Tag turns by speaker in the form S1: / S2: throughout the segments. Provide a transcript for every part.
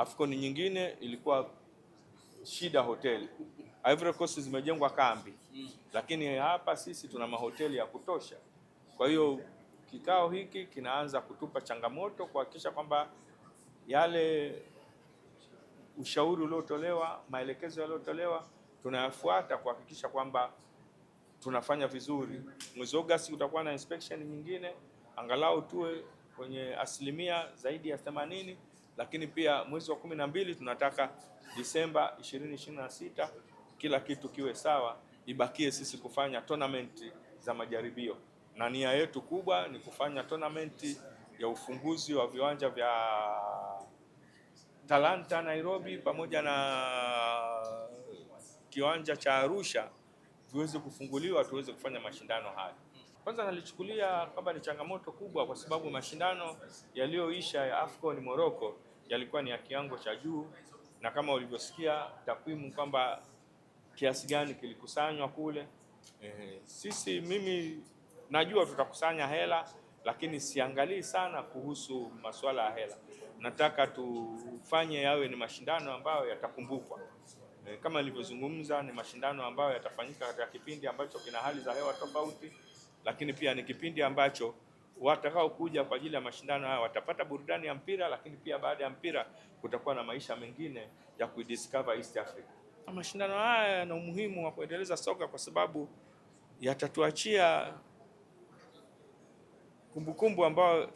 S1: AFCON nyingine ilikuwa shida hoteli. Ivory Coast zimejengwa kambi, lakini hapa sisi tuna mahoteli ya kutosha. Kwa hiyo kikao hiki kinaanza kutupa changamoto kuhakikisha kwamba yale ushauri uliotolewa, maelekezo yaliyotolewa tunayafuata kuhakikisha kwamba tunafanya vizuri. Mwezi Agosti utakuwa na inspection nyingine, angalau tuwe kwenye asilimia zaidi ya 80, lakini pia mwezi wa 12 tunataka Disemba 2026 kila kitu kiwe sawa, ibakie sisi kufanya tournament za majaribio, na nia yetu kubwa ni kufanya tournament ya ufunguzi wa viwanja vya Talanta Nairobi pamoja na kiwanja cha Arusha viweze kufunguliwa, tuweze kufanya mashindano haya. Kwanza nalichukulia kama ni changamoto kubwa, kwa sababu mashindano yaliyoisha ya AFCON Morocco yalikuwa ni ya kiwango cha juu, na kama ulivyosikia takwimu kwamba kiasi gani kilikusanywa kule. Mimi najua tutakusanya hela, lakini siangalii sana kuhusu masuala ya hela. Nataka tufanye yawe ni mashindano ambayo yatakumbukwa. Kama nilivyozungumza, ni mashindano ambayo yatafanyika katika kipindi ambacho kina hali za hewa tofauti, lakini pia ni kipindi ambacho watakao kuja kwa ajili ya mashindano haya watapata burudani ya mpira, lakini pia baada ya mpira kutakuwa na maisha mengine ya kuidiscover East Africa. Mashindano haya yana umuhimu wa kuendeleza soka kwa sababu yatatuachia kumbukumbu ambayo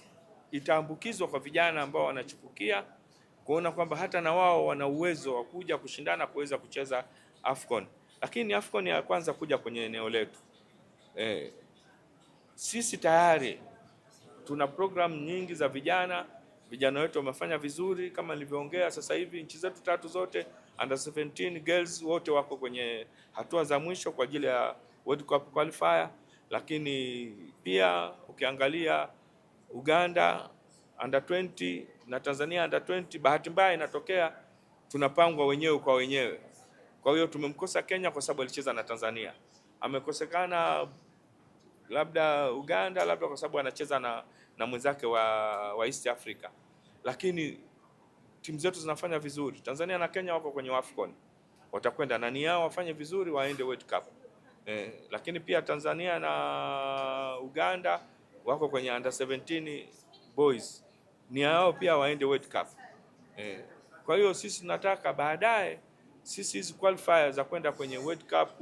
S1: itaambukizwa kwa vijana ambao wanachipukia, kuona kwamba hata na wao wana uwezo wa kuja kushindana kuweza kucheza AFCON. Lakini AFCON ya kwanza kuja kwenye eneo letu. Sisi tayari tuna programu nyingi za vijana wetu wamefanya vizuri. Kama nilivyoongea, sasa hivi nchi zetu tatu zote under 17 girls wote wako kwenye hatua za mwisho kwa ajili ya World Cup qualifier. Lakini pia ukiangalia Uganda under 20 na Tanzania under 20, bahati mbaya inatokea tunapangwa wenyewe kwa wenyewe. Kwa hiyo tumemkosa Kenya kwa sababu alicheza na Tanzania, amekosekana labda Uganda labda kwa sababu anacheza na mwenzake wa East Africa. Lakini timu zetu zinafanya vizuri. Tanzania na Kenya wako kwenye AFCON, watakwenda na nia wafanye vizuri waende World Cup. Lakini pia Tanzania na Uganda wako kwenye under 17 boys, nia yao pia waende World Cup. Kwa hiyo sisi tunataka baadaye sisi hizi qualifiers za kwenda kwenye World Cup,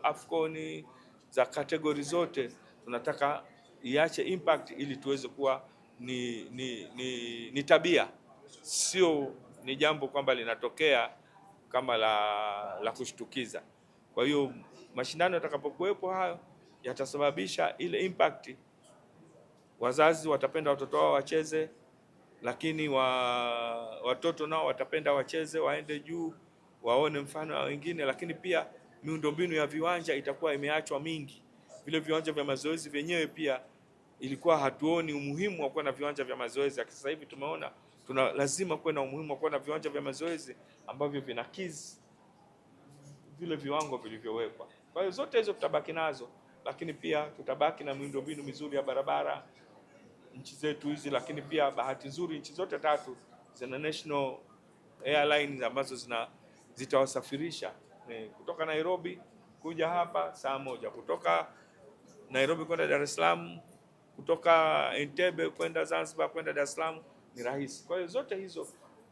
S1: AFCON za kategori zote tunataka iache impact ili tuweze kuwa ni tabia, sio ni jambo kwamba linatokea kama la kushtukiza. Kwa hiyo mashindano yatakapokuwepo hayo yatasababisha ile impact. Wazazi watapenda watoto wao wacheze, lakini watoto nao watapenda wacheze, waende juu, waone mfano wa wengine. Lakini pia miundombinu ya viwanja itakuwa imeachwa mingi. Vile viwanja vya mazoezi vyenyewe pia ilikuwa hatuoni umuhimu wa kuwa na viwanja vya mazoezi. Sasa hivi tumeona lazima kuwe na umuhimu wa kuwa na viwanja vya mazoezi ambavyo vinakidhi vile viwango vilivyowekwa. Kwa hiyo zote hizo tutabaki nazo, lakini pia tutabaki na miundombinu mizuri ya barabara nchi zetu hizi. Lakini pia bahati nzuri nchi zote tatu zina national airlines ambazo zitawasafirisha kutoka Nairobi kuja hapa saa moja, kutoka Nairobi kwenda Dar es Salaam, kutoka Entebbe kwenda Zanzibar kwenda Dar es Salaam ni rahisi. Kwa hiyo zote hizo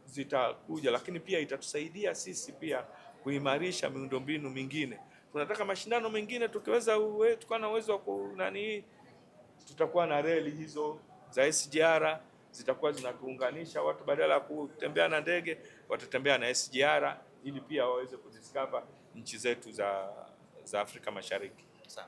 S1: zitakuja, lakini pia itatusaidia sisi pia kuimarisha miundombinu mingine. Tunataka mashindano mengine tukiweza tukawa na uwezo wa tutakuwa na reli hizo za SGR zitakuwa zinatuunganisha watu, badala ya kutembea na ndege watatembea na SGR ili pia waweze kudiscover nchi zetu za Afrika Mashariki.
S2: Sawa.